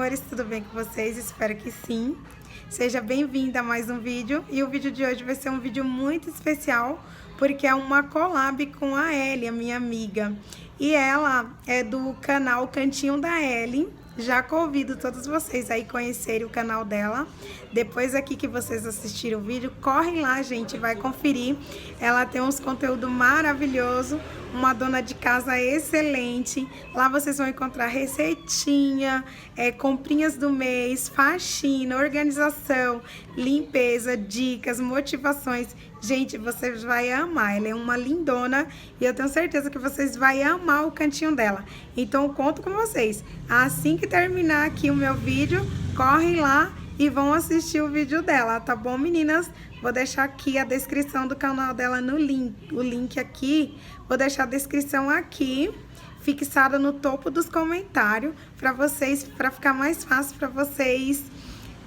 amores, tudo bem com vocês? Espero que sim. Seja bem-vinda a mais um vídeo. E o vídeo de hoje vai ser um vídeo muito especial, porque é uma collab com a Ellie, a minha amiga. E ela é do canal Cantinho da Ellie. Já convido todos vocês aí conhecerem o canal dela. Depois aqui que vocês assistirem o vídeo, correm lá, gente, vai conferir. Ela tem uns conteúdos maravilhosos, uma dona de casa excelente. Lá vocês vão encontrar receitinha, comprinhas do mês, faxina, organização, limpeza, dicas, motivações. Gente, vocês vão amar, ela é uma lindona e eu tenho certeza que vocês vão amar o cantinho dela. Então, eu conto com vocês. Assim que terminar aqui o meu vídeo, correm lá e vão assistir o vídeo dela, tá bom, meninas? Vou deixar aqui a descrição do canal dela no link, o link aqui. Vou deixar a descrição aqui, fixada no topo dos comentários, para ficar mais fácil para vocês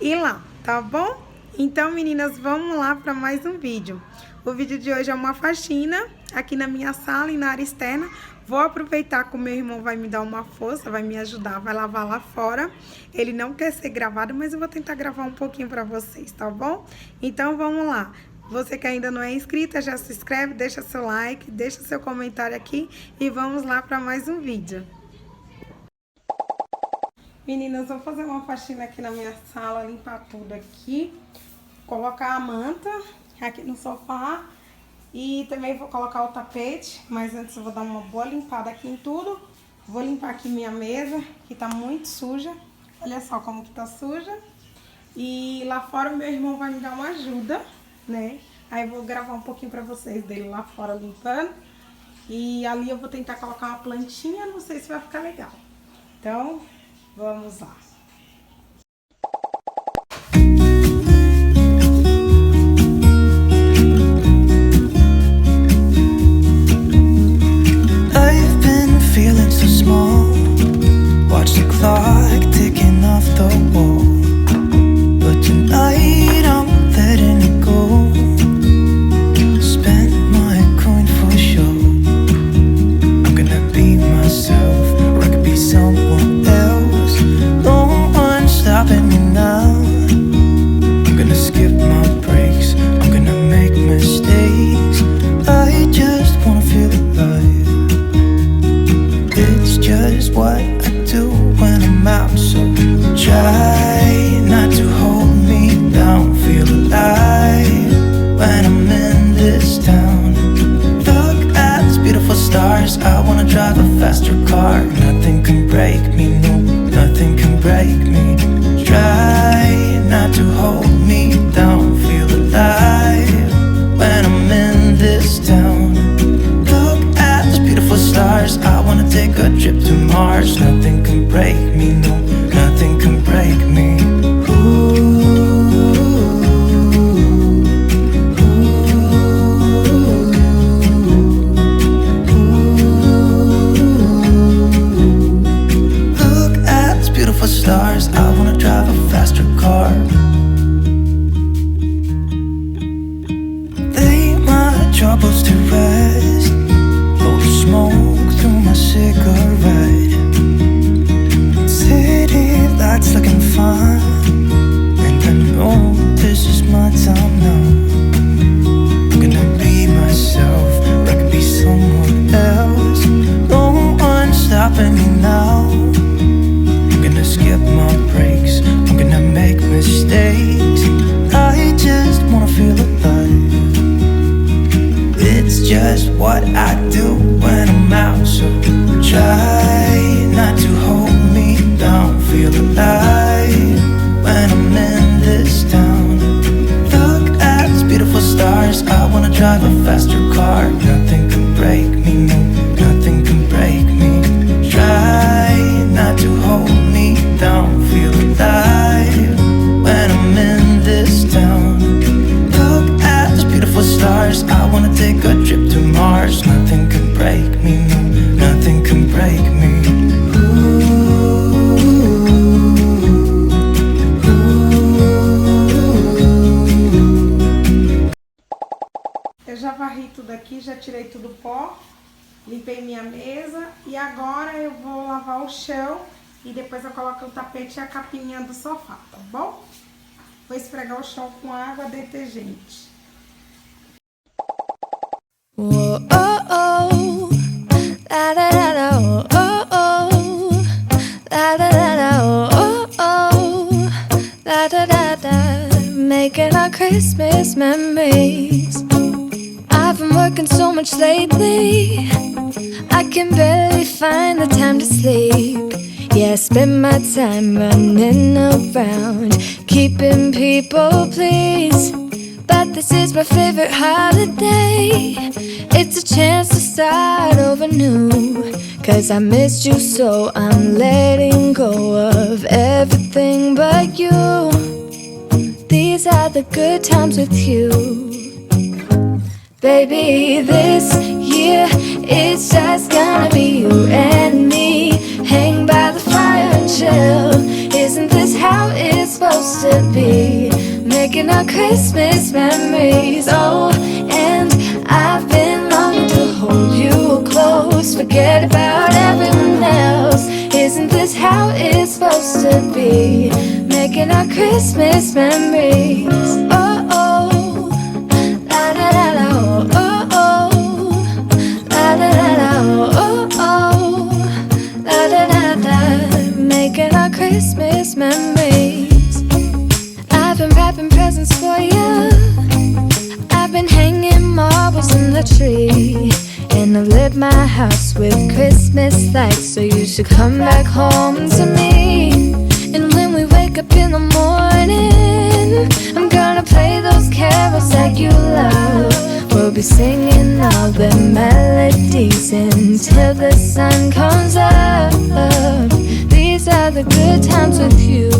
ir lá, tá bom? Então, meninas, vamos lá para mais um vídeo. O vídeo de hoje é uma faxina aqui na minha sala e na área externa. Vou aproveitar que o meu irmão vai me dar uma força, vai me ajudar, vai lavar lá fora. Ele não quer ser gravado, mas eu vou tentar gravar um pouquinho para vocês, tá bom? Então, vamos lá. Você que ainda não é inscrita, já se inscreve, deixa seu like, deixa seu comentário aqui e vamos lá para mais um vídeo. Meninas, vou fazer uma faxina aqui na minha sala, limpar tudo aqui. Colocar a manta aqui no sofá e também vou colocar o tapete, mas antes eu vou dar uma boa limpada aqui em tudo. Vou limpar aqui minha mesa, que tá muito suja. Olha só como que tá suja. E lá fora o meu irmão vai me dar uma ajuda, né? Aí eu vou gravar um pouquinho pra vocês dele lá fora limpando. E ali eu vou tentar colocar uma plantinha, não sei se vai ficar legal. Então, vamos lá. Já tirei tudo do pó, limpei minha mesa e agora eu vou lavar o chão E depois eu coloco o tapete e a capinha do sofá, tá bom? Vou esfregar o chão com água detergente. Whoa, oh, oh. La, da, da, da, oh, oh, oh. La, da, da, da, oh, oh, oh. La, da, da, da. Making our Christmas memories. I've been working so much lately, I can barely find the time to sleep. Yeah, I spend my time running around, keeping people pleased. But this is my favorite holiday. It's a chance to start over new. Cause I missed you so I'm letting go of everything but you. These are the good times with you. Baby, this year it's just gonna be you and me. Hang by the fire and chill. Isn't this how it's supposed to be? Making our Christmas memories. Oh, and I've been longing to hold you close. Forget about everyone else. Isn't this how it's supposed to be? Making our Christmas memories. Oh, oh, la da da da, oh, oh, oh, la da da da, oh, oh, oh, la da da da. Making our Christmas memories. I've been wrapping presents for you. I've been hanging marbles in the tree. And I've lit my house with Christmas lights. So you should come back home to me. And when we wake up in the morning, I'm gonna play those carols that you love. We'll be singing all the melodies until the sun comes up. These are the good times with you.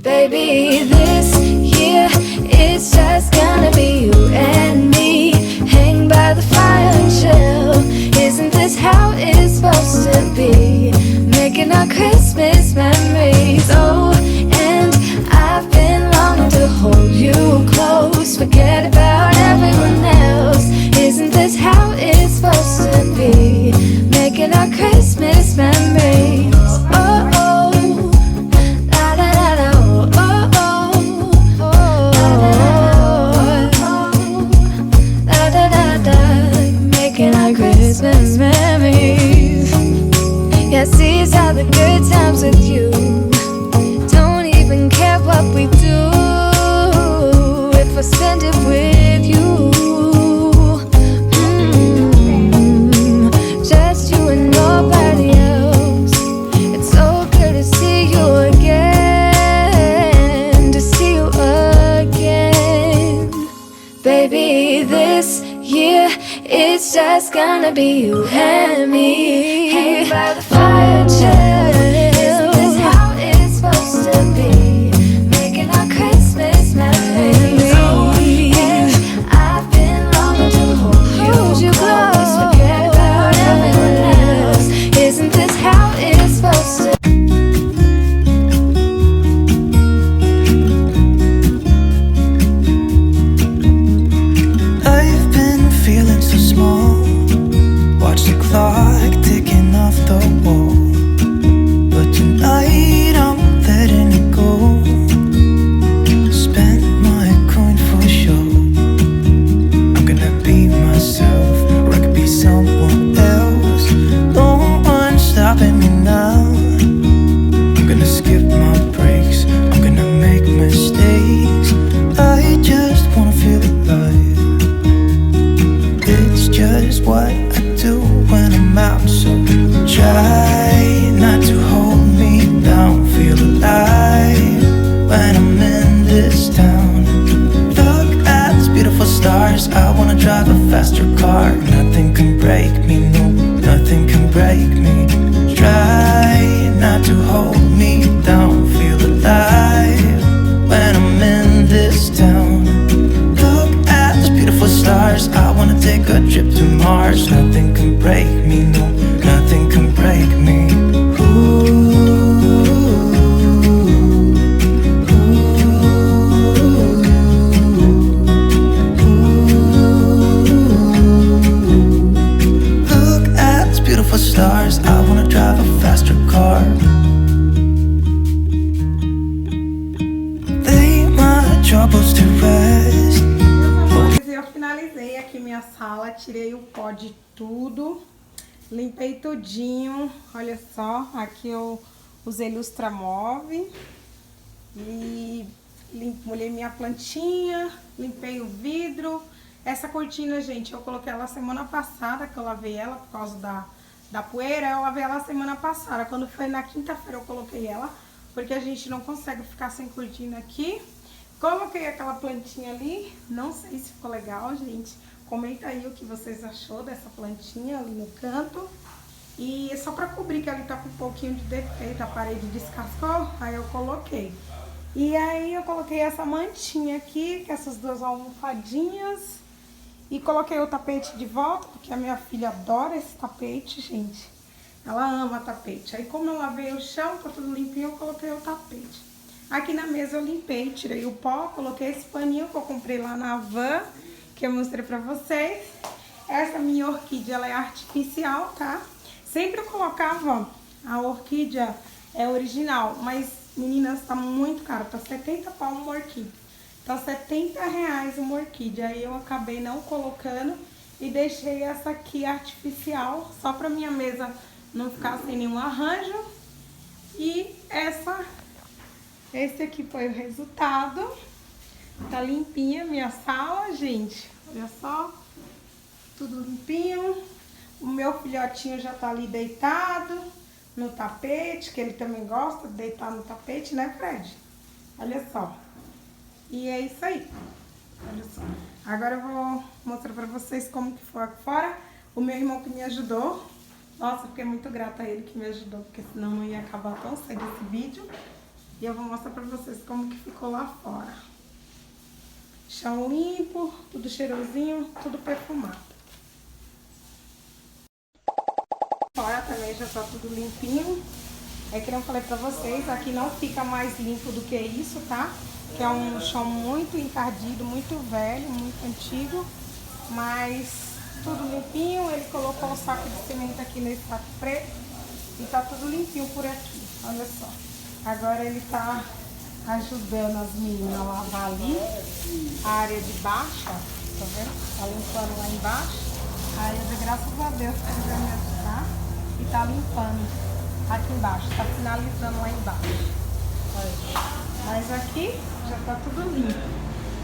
Baby, this year it's just gonna be you and me. Hang by the fire and chill. Isn't this how it's supposed to be? Making our Christmas memories. Oh, and I've been longing to hold you close. Forget about everyone else. Isn't this how it's supposed to be? Making our Christmas memories. Oh, oh, la da da da, oh, oh, oh, la da da da. Making our Christmas memories. Yes, these are the good times with you. Don't even care what we do if I spend it with you. Just you and nobody else. It's so good to see you again. To see you again. Baby, this year it's just gonna be you and me. Hang by the fire, chill. Isn't this how it's supposed to be? Making our Christmas memories. Oh, and I've been longing to hold you close. Forget about everyone else. Isn't this how it's supposed to be? I've been feeling so small. Watch the clock ticking off the wall. But tonight I'm letting it go. Spend my coin for sure. I'm gonna be myself, or I could be someone else. No one's stopping me now. I'm gonna skip my breaks, I'm gonna make mistakes. I just wanna feel alive. It's just what I do when I'm out, so try not to hold me down. Feel alive when I'm in this town. Look at these beautiful stars. I wanna drive a faster car. Nothing can break me, no, nothing can break me. Try not to hold me down. Feel alive when I'm in this town. Look at these beautiful stars. I wanna take a trip to Mars. Nothing can break me, no, nothing can break me. wanna drive a faster car. Lay my troubles to rest. Meus amores, eu finalizei aqui minha sala, tirei o pó de tudo, limpei tudinho. Olha só, aqui eu usei lustramove e molhei minha plantinha, limpei o vidro. Essa cortina, gente, eu coloquei ela semana passada, que eu lavei ela por causa da poeira. Eu lavei ela semana passada. Quando foi na quinta-feira eu coloquei ela, porque a gente não consegue ficar sem cortina aqui. Coloquei aquela plantinha ali, não sei se ficou legal, gente. Comenta aí o que vocês achou dessa plantinha ali no canto. E só pra cobrir, que ali tá com um pouquinho de defeito, a parede descascou, aí eu coloquei. E aí eu coloquei essa mantinha aqui, com essas duas almofadinhas. E coloquei o tapete de volta, porque a minha filha adora esse tapete, gente. Ela ama tapete. Aí como eu lavei o chão, tá tudo limpinho, eu coloquei o tapete. Aqui na mesa eu limpei, tirei o pó, coloquei esse paninho que eu comprei lá na van, que eu mostrei pra vocês. Essa minha orquídea, ela é artificial, tá? Sempre eu colocava a orquídea original, mas meninas, tá muito caro, tá 70 pau uma orquídea. Tá R$70 uma orquídea. Aí eu acabei não colocando e deixei essa aqui artificial, só pra minha mesa não ficar sem nenhum arranjo. E esse aqui foi o resultado. Tá limpinha minha sala, gente. Olha só, tudo limpinho. O meu filhotinho já tá ali deitado no tapete, que ele também gosta de deitar no tapete, né, Fred? Olha só. E é isso aí. Olha só. Agora eu vou mostrar pra vocês como que foi aqui fora. O meu irmão que me ajudou. Nossa, eu fiquei muito grata a ele que me ajudou, porque senão não ia acabar tão cedo esse vídeo. E eu vou mostrar pra vocês como que ficou lá fora. Chão limpo, tudo cheirosinho, tudo perfumado. Fora também já tá tudo limpinho. É que eu falei pra vocês, aqui não fica mais limpo do que isso, tá? Que é um chão muito encardido, muito velho, muito antigo. Mas tudo limpinho. Ele colocou um saco de cimento aqui nesse saco preto. E tá tudo limpinho por aqui, olha só. Agora ele tá ajudando as meninas a lavar ali a área de baixo, ó. Tá vendo? Tá limpando lá embaixo. Aí eu, graças a Deus, que ele vai me ajudar. E tá limpando aqui embaixo, tá finalizando lá embaixo. Olha. Mas aqui já tá tudo limpo.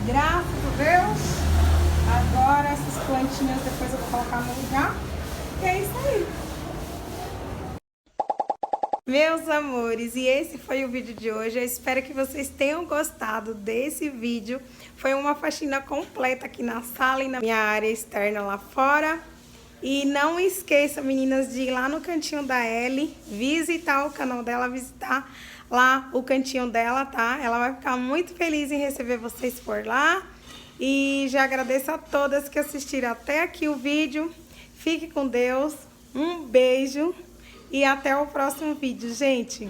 Graças a Deus. Agora essas plantinhas depois eu vou colocar no lugar. E é isso aí. Meus amores, e esse foi o vídeo de hoje. Eu espero que vocês tenham gostado desse vídeo. Foi uma faxina completa aqui na sala e na minha área externa lá fora. E não esqueça, meninas, de ir lá no cantinho da Ellie, visitar o canal dela, visitar lá o cantinho dela, tá? Ela vai ficar muito feliz em receber vocês por lá. E já agradeço a todas que assistiram até aqui o vídeo. Fique com Deus, um beijo e até o próximo vídeo, gente.